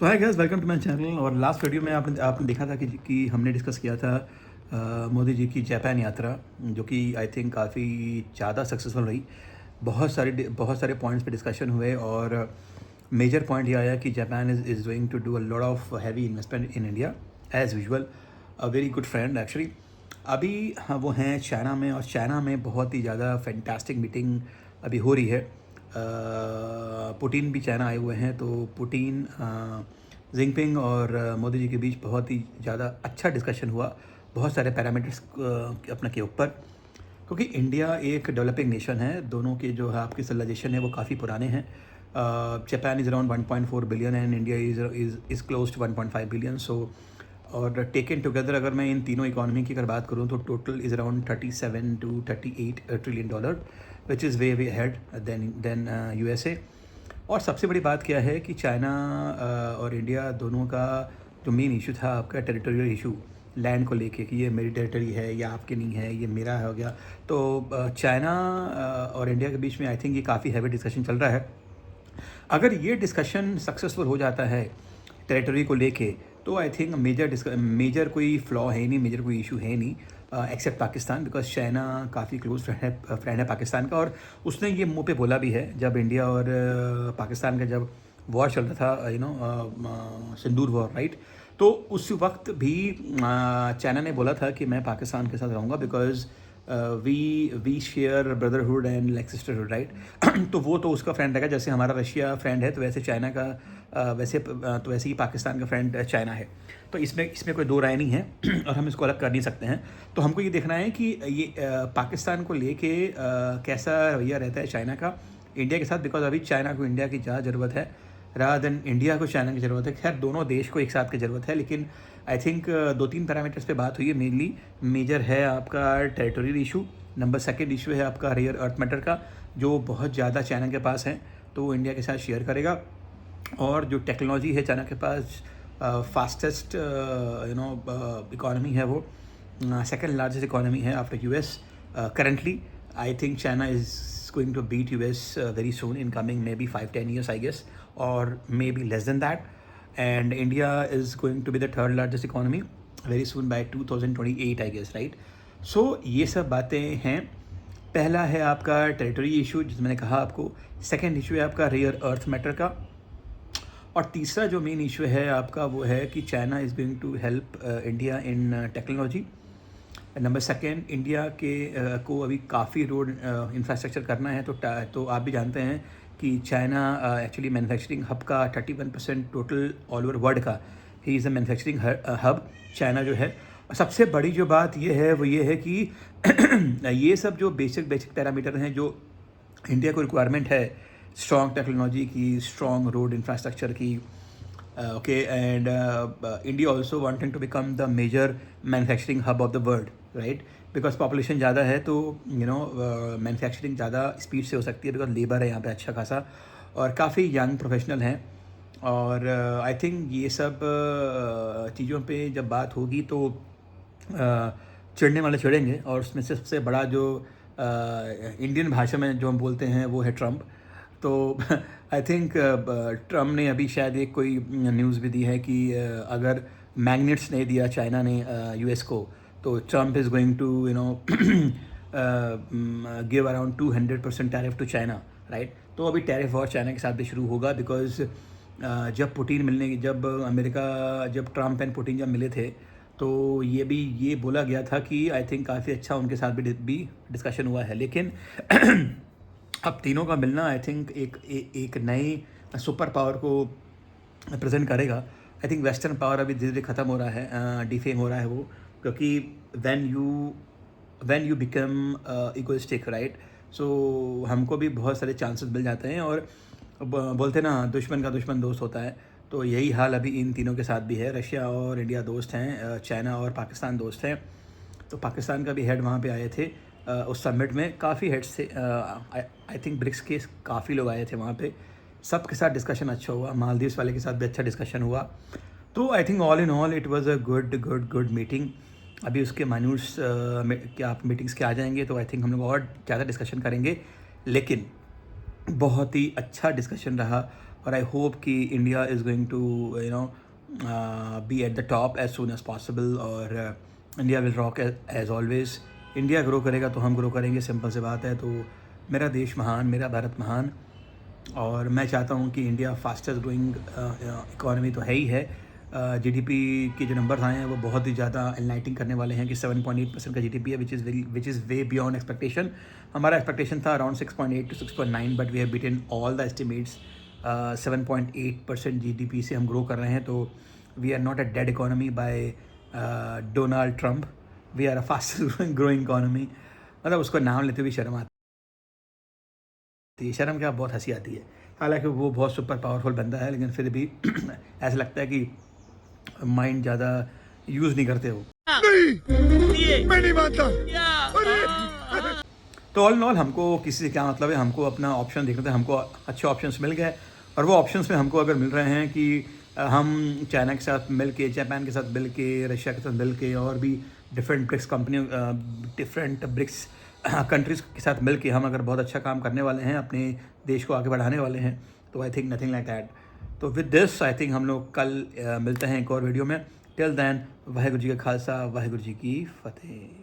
So hi guys, welcome to my channel. और last video में आपने देखा था कि हमने डिस्कस किया था मोदी जी की जापान यात्रा, जो कि आई थिंक काफ़ी ज़्यादा सक्सेसफुल रही। बहुत सारे पॉइंट्स पे डिस्कशन हुए और मेजर पॉइंट ये आया कि Japan is going to do a lot of heavy investment in India as usual. A very good friend actually. अभी हाँ, वो हैं चाइना में, और चाइना में बहुत ही ज़्यादा फैंटास्टिक मीटिंग अभी हो रही है। पुतिन भी चाइना आए हुए हैं, तो पुतिन, जिनपिंग और मोदी जी के बीच बहुत ही ज़्यादा अच्छा डिस्कशन हुआ बहुत सारे पैरामीटर्स अपने के ऊपर। क्योंकि इंडिया एक डेवलपिंग नेशन है, दोनों के जो है आपकी सिविलाइजेशन है वो काफ़ी पुराने हैं। Japan is around 1.4 billion and India is close to 1.5 billion. So और टेकन टुगेदर अगर मैं इन तीनों इकोनॉमी की अगर बात करूँ तो total is around 37 to 38 trillion dollar, which is way head then USA. और सबसे बड़ी बात क्या है कि चाइना और इंडिया दोनों का जो मेन इशू था आपका टेरिटोरियल इशू, लैंड को लेके कि ये मेरी टेरिटरी है या आपकी नहीं है, ये मेरा हो गया। तो चाइना और इंडिया के बीच में आई थिंक ये काफ़ी हैवी डिस्कशन चल रहा है। अगर ये डिस्कशन सक्सेसफुल हो जाता है टेरिटरी को लेके, तो आई थिंक मेजर कोई फ्लॉ है नहीं, मेजर कोई इशू है नहीं, एक्सेप्ट पाकिस्तान, बिकॉज चाइना काफ़ी क्लोज फ्रेंड है पाकिस्तान का। और उसने ये मुंह पे बोला भी है जब इंडिया और पाकिस्तान का जब वॉर चल रहा था, सिंदूर वॉर, राइट। तो उस वक्त भी चाइना ने बोला था कि मैं पाकिस्तान के साथ रहूँगा because we share brotherhood and like sisterhood, right. तो वो तो उसका फ्रेंड रहेगा, जैसे हमारा रशिया फ्रेंड है तो वैसे चाइना का तो वैसे ही पाकिस्तान का फ्रेंड चाइना है। तो इसमें कोई दो राय नहीं है और हम इसको अलग कर नहीं सकते हैं। तो हमको ये देखना है कि ये पाकिस्तान को लेके कैसा रवैया रहता है चाइना का इंडिया के साथ, बिकॉज अभी चाइना को इंडिया की ज़्यादा ज़रूरत है रादर देन इंडिया को चाइना की ज़रूरत है। खैर दोनों देश को एक साथ की ज़रूरत है, लेकिन आई थिंक दो तीन पैरामीटर्स पे बात हुई है। मेनली मेजर है आपका territorial issue, number second issue है आपका रेयर अर्थ मैटर का, जो बहुत ज़्यादा चाइना के पास है तो वो इंडिया के साथ शेयर करेगा। और जो टेक्नोलॉजी है चाइना के पास, फास्टेस्ट इकोनॉमी है वो, सेकंड लार्जेस्ट इकोनॉमी है after US currently. I think China is going to beat US very soon in coming maybe 5-10 years I guess, or maybe less than that. And India is going to be the third largest economy very soon by 2028 I guess, right? So ये सब बातें हैं। पहला है आपका territory issue जिस मैंने कहा आपको, सेकेंड इशू है आपका रेयर अर्थ मैटर का, और तीसरा जो मेन इशू है आपका वो है कि China is going to help India in technology. Number second, India के को अभी काफ़ी रोड इंफ्रास्ट्रक्चर करना है। तो आप भी जानते हैं कि चाइना एक्चुअली मैन्युफैक्चरिंग हब का 31% टोटल ऑल ओवर वर्ल्ड का he is a manufacturing hub China जो है। और सबसे बड़ी जो बात ये है वो ये है कि ये सब जो बेसिक पैरामीटर हैं जो इंडिया को रिक्वायरमेंट है, स्ट्रॉन्ग टेक्नोलॉजी की, स्ट्रॉन्ग रोड इंफ्रास्ट्रक्चर की, okay, and India also wanting to become the major manufacturing hub of the world, right? Because population ज़्यादा है तो मैन्युफैक्चरिंग ज़्यादा स्पीड से हो सकती है, बिकॉज लेबर है यहाँ पे अच्छा खासा और काफ़ी यंग प्रोफेशनल हैं। और आई थिंक ये सब चीज़ों पे जब बात होगी तो चिढ़ने वाले चिढ़ेंगे, और उसमें से सबसे बड़ा जो इंडियन भाषा में जो हम बोलते हैं वो है ट्रम्प। तो आई थिंक ट्रम्प ने अभी शायद एक कोई न्यूज़ भी दी है कि अगर मैग्नेट्स नहीं दिया चाइना ने यूएस को, तो Trump is going to give around 200% tariff to China, right. तो अभी टैरिफ वॉर चाइना के साथ भी शुरू होगा, बिकॉज जब ट्रम्प एंड पुतिन जब मिले थे तो ये बोला गया था कि आई थिंक काफ़ी अच्छा उनके साथ भी डिस्कशन हुआ है। लेकिन अब तीनों का मिलना आई थिंक एक नए सुपर पावर को प्रेजेंट करेगा। आई थिंक वेस्टर्न पावर अभी धीरे धीरे ख़त्म हो रहा है, डिफेम हो रहा है वो, क्योंकि when you become egoistic, right. So हमको भी बहुत सारे चांसेस मिल जाते हैं, और बोलते ना दुश्मन का दुश्मन दोस्त होता है। तो यही हाल अभी इन तीनों के साथ भी है। रशिया और इंडिया दोस्त हैं, चाइना और पाकिस्तान दोस्त हैं। तो पाकिस्तान का भी हेड वहाँ पे आए थे उस समिट में, काफ़ी हेड्स थे। आई थिंक ब्रिक्स के काफ़ी लोग आए थे वहाँ पे, सबके साथ डिस्कशन अच्छा हुआ। मालदीव्स वाले के साथ भी अच्छा डिस्कशन हुआ। तो I think all in all it was a good meeting. अभी उसके माइन्यूट्स क्या आप मीटिंग्स के आ जाएंगे तो आई थिंक हम लोग और ज़्यादा डिस्कशन करेंगे, लेकिन बहुत ही अच्छा डिस्कशन रहा, और आई होप कि India is going to be at the top as soon as possible, और India will rock as always. India grow करेगा तो हम ग्रो करेंगे, सिंपल सी बात है। तो मेरा देश महान, मेरा भारत महान, और मैं चाहता हूँ कि इंडिया फास्टेस्ट ग्रोइंग इकॉनमी तो है ही है। जीडीपी के जो नंबर्स आए हैं वो बहुत ही ज़्यादा एनलाइटिंग करने वाले हैं कि 7.8% का जीडीपी है, which is way beyond expectation. हमारा एक्सपेक्टेशन था around 6.8 to 6.9, but we have beaten all the estimates. 7.8% GDP से हम ग्रो कर रहे हैं, तो we are not a dead economy by Donald Trump, we are a fastest growing economy. मतलब उसको नाम लेते हुए शर्म आती है, शर्म क्या, बहुत हंसी आती है। हालांकि वो बहुत सुपर पावरफुल बंदा है, लेकिन फिर भी ऐसा लगता है कि माइंड ज़्यादा यूज़ नहीं करते हो। नहीं मैं नहीं मानता। तो ऑल इन ऑल हमको किसी से क्या मतलब है, हमको अपना ऑप्शन देखना था। हमको अच्छे ऑप्शंस मिल गए, और वो ऑप्शंस में हमको अगर मिल रहे हैं कि हम चाइना के साथ मिल के, जापान के साथ मिल के, रशिया के साथ मिल के, और भी डिफरेंट ब्रिक्स कंपनियों, डिफरेंट ब्रिक्स कंट्रीज़ के साथ मिल के हम अगर बहुत अच्छा काम करने वाले हैं, अपने देश को आगे बढ़ाने वाले हैं, तो I think nothing like that. तो विद दिस आई थिंक हम लोग कल मिलते हैं एक और वीडियो में। टिल देन, वाहेगुरु जी का खालसा, वाहेगुरु जी की फतेह।